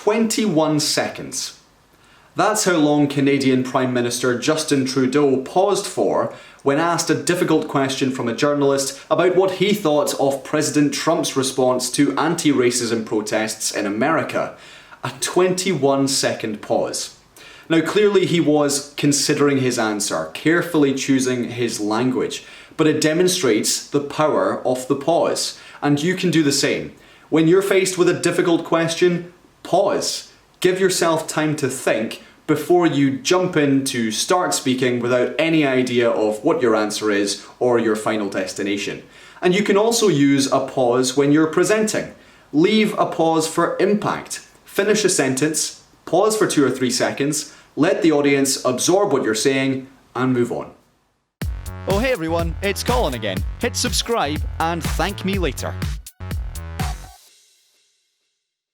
21 seconds. That's how long Canadian Prime Minister Justin Trudeau paused for when asked a difficult question from a journalist about what he thought of President Trump's response to anti-racism protests in America. A 21-second pause. Now, clearly he was considering his answer, carefully choosing his language, but it demonstrates the power of the pause. And you can do the same. When you're faced with a difficult question, pause. Give yourself time to think before you jump in to start speaking without any idea of what your answer is or your final destination. And you can also use a pause when you're presenting. Leave a pause for impact. Finish a sentence, pause for 2 or 3 seconds, let the audience absorb what you're saying, and move on. Oh hey everyone, it's Colin again. Hit subscribe and thank me later.